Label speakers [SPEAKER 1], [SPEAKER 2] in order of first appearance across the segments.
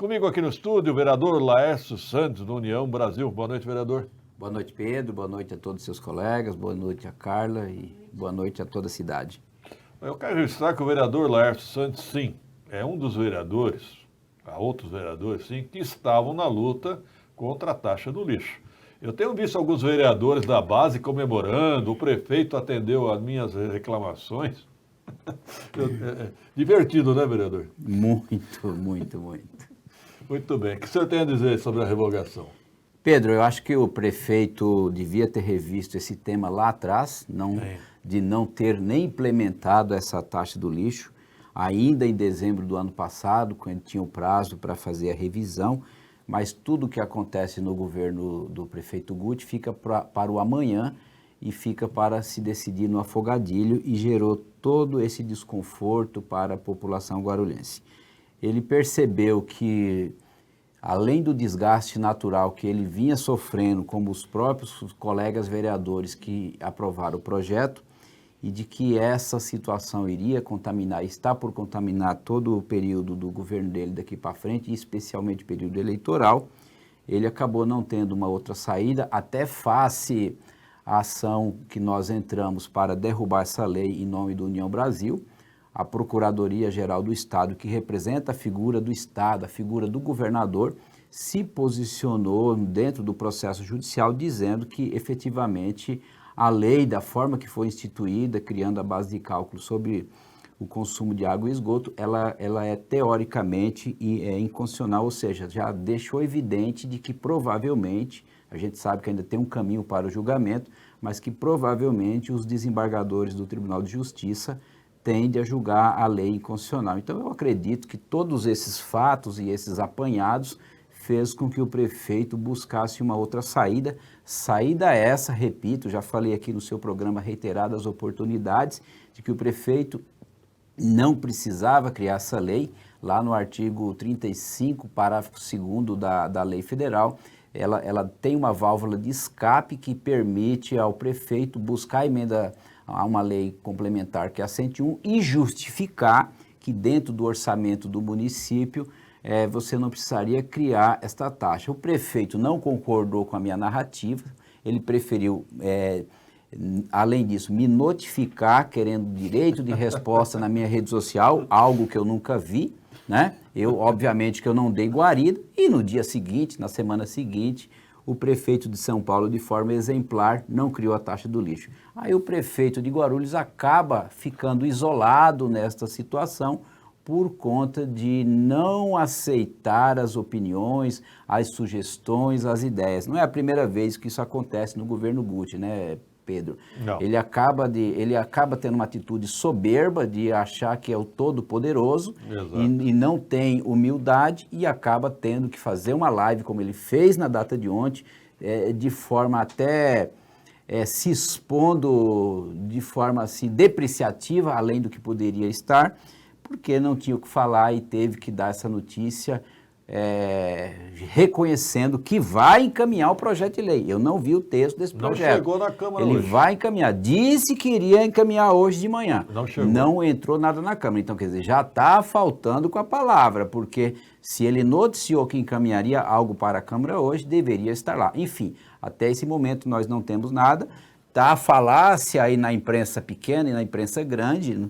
[SPEAKER 1] Comigo aqui no estúdio, o vereador Laércio Santos, do União Brasil. Boa noite, vereador.
[SPEAKER 2] Boa noite, Pedro. Boa noite a todos os seus colegas. Boa noite a Carla e boa noite a toda a cidade.
[SPEAKER 1] Eu quero registrar que o vereador Laércio Santos, sim, é um dos vereadores, há outros vereadores, sim, que estavam na luta contra a taxa do lixo. Eu tenho visto alguns vereadores da base comemorando, o prefeito atendeu as minhas reclamações. Divertido, né, vereador?
[SPEAKER 2] Muito, muito, muito.
[SPEAKER 1] Muito bem. O que o senhor tem a dizer sobre a revogação?
[SPEAKER 2] Pedro, eu acho que o prefeito devia ter revisto esse tema lá atrás, de não ter nem implementado essa taxa do lixo, ainda em dezembro do ano passado, quando tinha o prazo para fazer a revisão, mas tudo que acontece no governo do prefeito Guti fica para o amanhã e fica para se decidir no afogadilho e gerou todo esse desconforto para a população guarulhense. Ele percebeu que, além do desgaste natural que ele vinha sofrendo, como os próprios colegas vereadores que aprovaram o projeto, e de que essa situação iria contaminar, está por contaminar todo o período do governo dele daqui para frente, e especialmente o período eleitoral, ele acabou não tendo uma outra saída, até face à ação que nós entramos para derrubar essa lei em nome do União Brasil. A Procuradoria-Geral do Estado, que representa a figura do Estado, a figura do governador, se posicionou dentro do processo judicial dizendo que, efetivamente, a lei, da forma que foi instituída, criando a base de cálculo sobre o consumo de água e esgoto, ela é teoricamente e é inconstitucional, ou seja, já deixou evidente de que provavelmente, a gente sabe que ainda tem um caminho para o julgamento, mas que provavelmente os desembargadores do Tribunal de Justiça tende a julgar a lei inconstitucional. Então, eu acredito que todos esses fatos e esses apanhados fez com que o prefeito buscasse uma outra saída. Saída essa, repito, já falei aqui no seu programa reiteradas oportunidades, de que o prefeito não precisava criar essa lei. Lá no artigo 35, parágrafo 2º da lei federal, ela tem uma válvula de escape que permite ao prefeito buscar a emenda a uma lei complementar, que é a 101, e justificar que dentro do orçamento do município você não precisaria criar esta taxa. O prefeito não concordou com a minha narrativa, ele preferiu, além disso, me notificar, querendo direito de resposta na minha rede social, algo que eu nunca vi, né? Obviamente que eu não dei guarida, e no dia seguinte, na semana seguinte, o prefeito de São Paulo, de forma exemplar, não criou a taxa do lixo. Aí o prefeito de Guarulhos acaba ficando isolado nesta situação por conta de não aceitar as opiniões, as sugestões, as ideias. Não é a primeira vez que isso acontece no governo Guti, né, Pedro?
[SPEAKER 1] Não.
[SPEAKER 2] Ele acaba tendo uma atitude soberba de achar que é o todo-poderoso e não tem humildade, e acaba tendo que fazer uma live, como ele fez na data de ontem, de forma até se expondo de forma assim depreciativa, além do que poderia estar, porque não tinha o que falar e teve que dar essa notícia reconhecendo que vai encaminhar o projeto de lei. Eu não vi o texto desse projeto.
[SPEAKER 1] Não chegou na Câmara hoje.
[SPEAKER 2] Ele vai encaminhar. Disse que iria encaminhar hoje de manhã.
[SPEAKER 1] Não chegou.
[SPEAKER 2] Não entrou nada na Câmara. Então, quer dizer, já está faltando com a palavra, porque se ele noticiou que encaminharia algo para a Câmara hoje, deveria estar lá. Enfim, até esse momento nós não temos nada. Está a falácia aí na imprensa pequena e na imprensa grande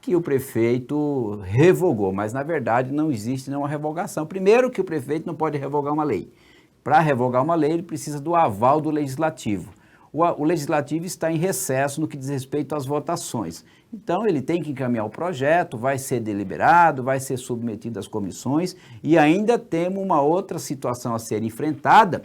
[SPEAKER 2] que o prefeito revogou, mas na verdade não existe nenhuma revogação. Primeiro que o prefeito não pode revogar uma lei. Para revogar uma lei, ele precisa do aval do legislativo. O legislativo está em recesso no que diz respeito às votações. Então, ele tem que encaminhar o projeto, vai ser deliberado, vai ser submetido às comissões, e ainda temos uma outra situação a ser enfrentada.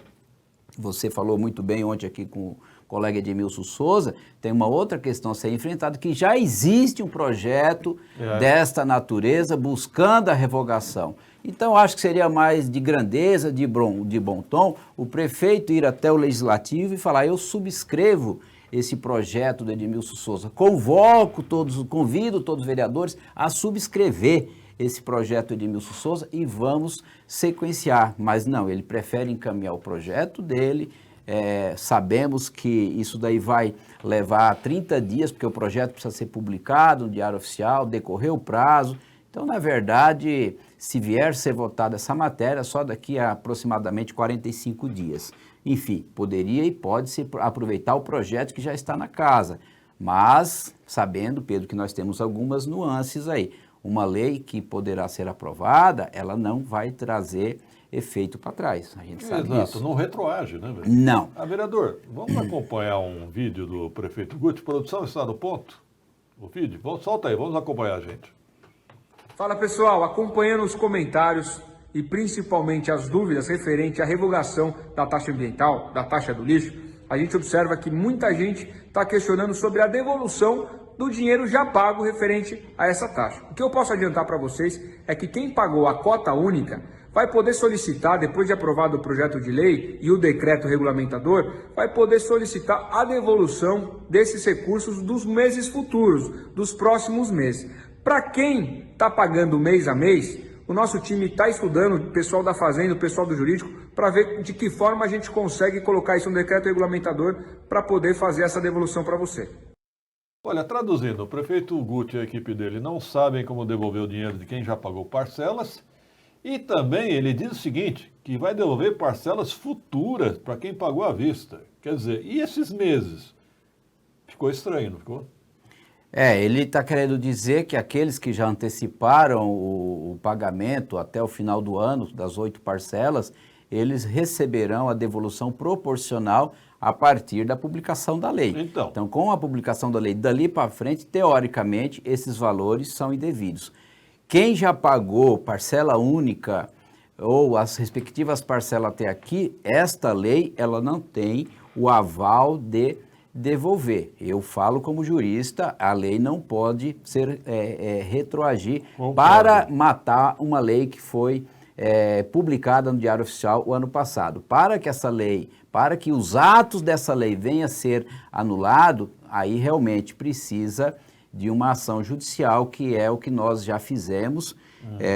[SPEAKER 2] Você falou muito bem ontem aqui com o colega Edmilson Souza, tem uma outra questão a ser enfrentada, que já existe um projeto desta natureza buscando a revogação. Então, acho que seria mais de grandeza, de bom tom, o prefeito ir até o legislativo e falar: eu subscrevo esse projeto do Edmilson Souza, convido todos os vereadores a subscrever esse projeto de Edmilson Souza e vamos sequenciar. Mas não, ele prefere encaminhar o projeto dele. Sabemos que isso daí vai levar 30 dias, porque o projeto precisa ser publicado no Diário Oficial, decorrer o prazo. Então, na verdade, se vier ser votada essa matéria, só daqui a aproximadamente 45 dias. Enfim, poderia e pode-se aproveitar o projeto que já está na casa, mas sabendo, Pedro, que nós temos algumas nuances aí. Uma lei que poderá ser aprovada, ela não vai trazer efeito para trás, a gente sabe
[SPEAKER 1] Exato,
[SPEAKER 2] disso.
[SPEAKER 1] não retroage, né, velho?
[SPEAKER 2] Não.
[SPEAKER 1] Vereador, vamos acompanhar um vídeo do prefeito Guti. Produção está no ponto? O vídeo? Solta aí, vamos acompanhar, gente.
[SPEAKER 3] Fala pessoal, acompanhando os comentários e principalmente as dúvidas referentes à revogação da taxa ambiental, da taxa do lixo, a gente observa que muita gente está questionando sobre a devolução do dinheiro já pago referente a essa taxa. O que eu posso adiantar para vocês é que quem pagou a cota única vai poder solicitar, depois de aprovado o projeto de lei e o decreto regulamentador, vai poder solicitar a devolução desses recursos dos meses futuros, dos próximos meses. Para quem está pagando mês a mês, o nosso time está estudando, o pessoal da Fazenda, o pessoal do Jurídico, para ver de que forma a gente consegue colocar isso no decreto regulamentador para poder fazer essa devolução para você.
[SPEAKER 1] Olha, traduzindo, o prefeito Guti e a equipe dele não sabem como devolver o dinheiro de quem já pagou parcelas e também ele diz o seguinte, que vai devolver parcelas futuras para quem pagou à vista. Quer dizer, e esses meses? Ficou estranho, não ficou?
[SPEAKER 2] Ele está querendo dizer que aqueles que já anteciparam o pagamento até o final do ano, das 8 parcelas, eles receberão a devolução proporcional a partir da publicação da lei. Então, com a publicação da lei dali para frente, teoricamente, esses valores são indevidos. Quem já pagou parcela única ou as respectivas parcelas até aqui, esta lei ela não tem o aval de devolver. Eu falo como jurista, a lei não pode ser retroagir para matar uma lei que foi publicada no Diário Oficial o ano passado. Para que essa lei, para que os atos dessa lei venham a ser anulados, aí realmente precisa de uma ação judicial, que é o que nós já fizemos,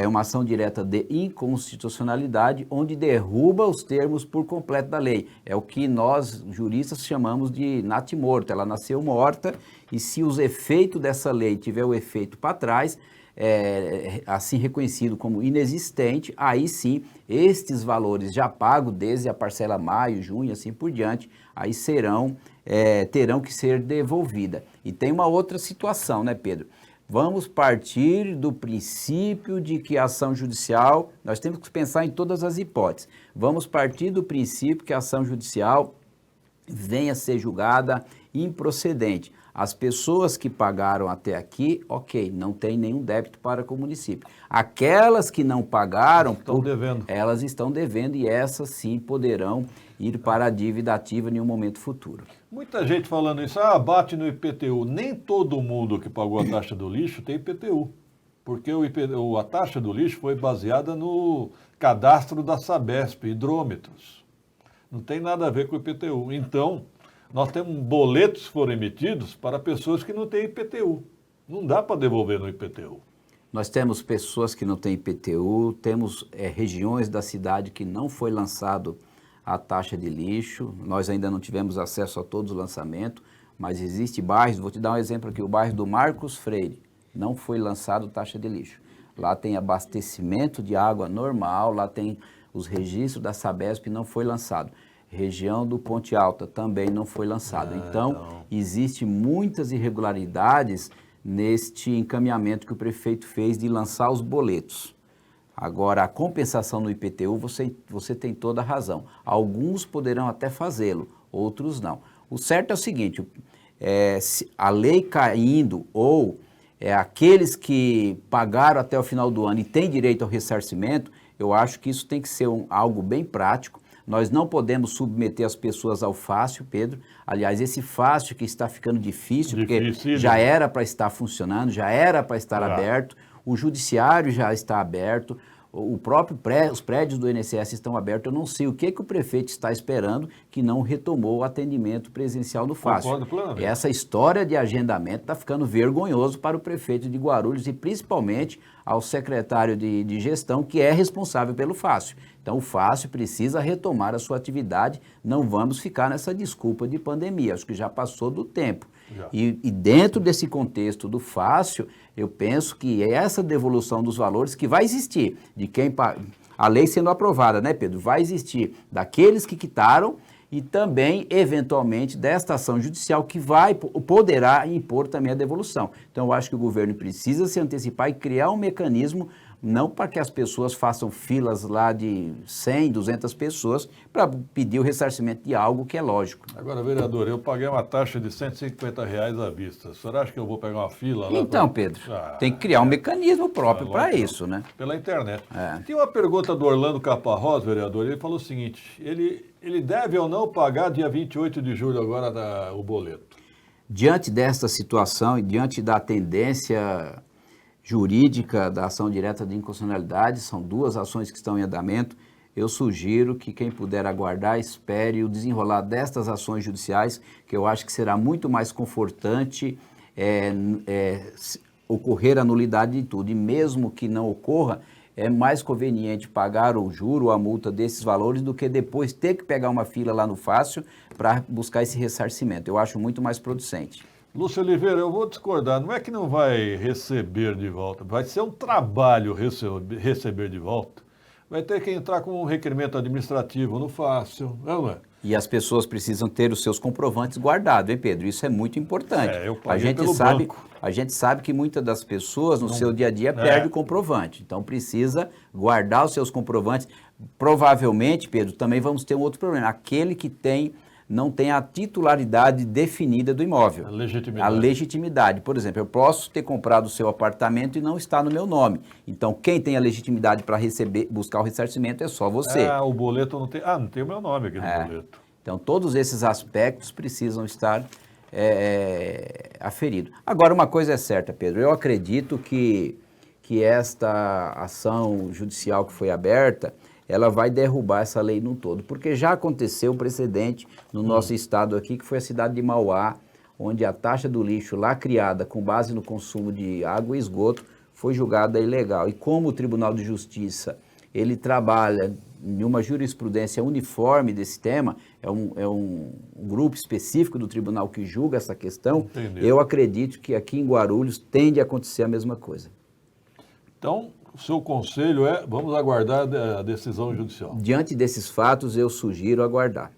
[SPEAKER 2] uma ação direta de inconstitucionalidade, onde derruba os termos por completo da lei. É o que nós, juristas, chamamos de natimorto. Ela nasceu morta e se os efeitos dessa lei tiver o efeito para trás, assim reconhecido como inexistente, aí sim, estes valores já pagos desde a parcela maio, junho, assim por diante, aí terão que ser devolvidas. E tem uma outra situação, né, Pedro? Vamos partir do princípio de que a ação judicial, nós temos que pensar em todas as hipóteses, vamos partir do princípio que a ação judicial venha a ser julgada improcedente. As pessoas que pagaram até aqui, ok, não tem nenhum débito para com o município. Aquelas que não pagaram, elas estão devendo e essas sim poderão ir para a dívida ativa em um momento futuro.
[SPEAKER 1] Muita gente falando isso, bate no IPTU. Nem todo mundo que pagou a taxa do lixo tem IPTU, porque a taxa do lixo foi baseada no cadastro da Sabesp, hidrômetros. Não tem nada a ver com o IPTU. Então, nós temos boletos que foram emitidos para pessoas que não têm IPTU. Não dá para devolver no IPTU.
[SPEAKER 2] Nós temos pessoas que não têm IPTU, temos regiões da cidade que não foi lançado a taxa de lixo, nós ainda não tivemos acesso a todos os lançamentos, mas existe bairros, vou te dar um exemplo aqui, o bairro do Marcos Freire, não foi lançado taxa de lixo. Lá tem abastecimento de água normal, lá tem os registros da Sabesp, não foi lançado. Região do Ponte Alta também não foi lançado. Então, existem muitas irregularidades neste encaminhamento que o prefeito fez de lançar os boletos. Agora, a compensação no IPTU, você tem toda a razão. Alguns poderão até fazê-lo, outros não. O certo é o seguinte, a lei caindo ou aqueles que pagaram até o final do ano e têm direito ao ressarcimento, eu acho que isso tem que ser algo bem prático. Nós não podemos submeter as pessoas ao fácil, Pedro. Aliás, esse fácil que está ficando difícil, porque já era para estar funcionando, já era para estar aberto, o judiciário já está aberto, os prédios do INSS estão abertos. Eu não sei o que o prefeito está esperando que não retomou o atendimento presencial do fácil. Essa história de agendamento está ficando vergonhoso para o prefeito de Guarulhos e principalmente ao secretário de gestão, que é responsável pelo fácil. Então, o fácil precisa retomar a sua atividade, não vamos ficar nessa desculpa de pandemia, acho que já passou do tempo.
[SPEAKER 1] Já.
[SPEAKER 2] E dentro desse contexto do fácil, eu penso que é essa devolução dos valores que vai existir, de quem a lei sendo aprovada, né, Pedro? Vai existir daqueles que quitaram e também, eventualmente, desta ação judicial que poderá impor também a devolução. Então, eu acho que o governo precisa se antecipar e criar um mecanismo, não para que as pessoas façam filas lá de 100, 200 pessoas para pedir o ressarcimento de algo que é lógico.
[SPEAKER 1] Agora, vereador, eu paguei uma taxa de R$ 150 à vista. O senhor acha que eu vou pegar uma fila lá?
[SPEAKER 2] Então, Pedro, tem que criar um mecanismo próprio para isso, né?
[SPEAKER 1] Pela internet.
[SPEAKER 2] É.
[SPEAKER 1] Tem uma pergunta do Orlando Caparrós, vereador. Ele falou o seguinte, ele deve ou não pagar dia 28 de julho agora o boleto?
[SPEAKER 2] Diante desta situação e diante da tendência jurídica da ação direta de inconstitucionalidade, são duas ações que estão em andamento, eu sugiro que quem puder aguardar, espere o desenrolar destas ações judiciais, que eu acho que será muito mais confortante ocorrer a nulidade de tudo. E mesmo que não ocorra, é mais conveniente pagar o juro ou a multa desses valores do que depois ter que pegar uma fila lá no Fácil para buscar esse ressarcimento. Eu acho muito mais producente.
[SPEAKER 1] Lúcio Oliveira, eu vou discordar. Não é que não vai receber de volta, vai ser um trabalho receber de volta. Vai ter que entrar com um requerimento administrativo no Fácil, não é?
[SPEAKER 2] E as pessoas precisam ter os seus comprovantes guardados, hein, Pedro? Isso é muito importante.
[SPEAKER 1] Eu paguei pelo banco.
[SPEAKER 2] A gente sabe que muitas das pessoas no seu dia a dia perdem o comprovante. Então precisa guardar os seus comprovantes. Provavelmente, Pedro, também vamos ter um outro problema. Aquele que não tem a titularidade definida do imóvel. A legitimidade. Por exemplo, eu posso ter comprado o seu apartamento e não está no meu nome. Então, quem tem a legitimidade para buscar o ressarcimento é só você.
[SPEAKER 1] O boleto não tem... não tem o meu nome aqui no boleto.
[SPEAKER 2] Então, todos esses aspectos precisam estar aferidos. Agora, uma coisa é certa, Pedro. Eu acredito que esta ação judicial que foi aberta, ela vai derrubar essa lei no todo, porque já aconteceu um precedente no nosso estado aqui, que foi a cidade de Mauá, onde a taxa do lixo lá criada com base no consumo de água e esgoto foi julgada ilegal. E como o Tribunal de Justiça, ele trabalha em uma jurisprudência uniforme desse tema, é um grupo específico do tribunal que julga essa questão,
[SPEAKER 1] Entendeu.
[SPEAKER 2] Eu acredito que aqui em Guarulhos tende a acontecer a mesma coisa.
[SPEAKER 1] Então, o seu conselho vamos aguardar a decisão judicial.
[SPEAKER 2] Diante desses fatos, eu sugiro aguardar.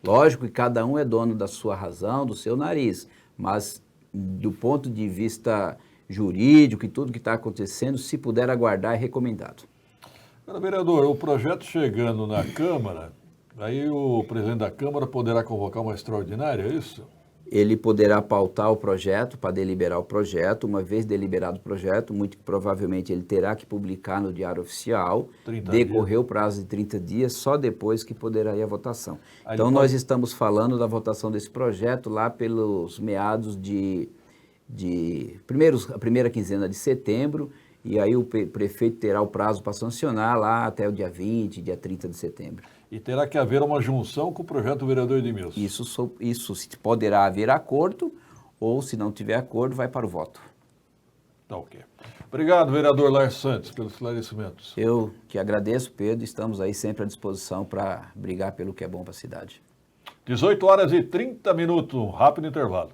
[SPEAKER 2] Lógico que cada um é dono da sua razão, do seu nariz, mas do ponto de vista jurídico e tudo que está acontecendo, se puder aguardar, é recomendado.
[SPEAKER 1] Agora, vereador, o projeto chegando na Câmara, aí o presidente da Câmara poderá convocar uma extraordinária, é isso?
[SPEAKER 2] Ele poderá pautar o projeto para deliberar o projeto. Uma vez deliberado o projeto, muito provavelmente ele terá que publicar no Diário Oficial, decorrer o prazo de 30 dias, só depois que poderá ir à votação. Então, nós estamos falando da votação desse projeto lá pelos meados a primeira quinzena de setembro, e aí o prefeito terá o prazo para sancionar lá até o dia 20, dia 30 de setembro.
[SPEAKER 1] E terá que haver uma junção com o projeto do vereador Edmilson.
[SPEAKER 2] Isso se poderá haver acordo, ou se não tiver acordo, vai para o voto.
[SPEAKER 1] Tá ok. Obrigado, vereador Laércio Santos, pelos esclarecimentos.
[SPEAKER 2] Eu que agradeço, Pedro, estamos aí sempre à disposição para brigar pelo que é bom para a cidade.
[SPEAKER 1] 18h30, um rápido intervalo.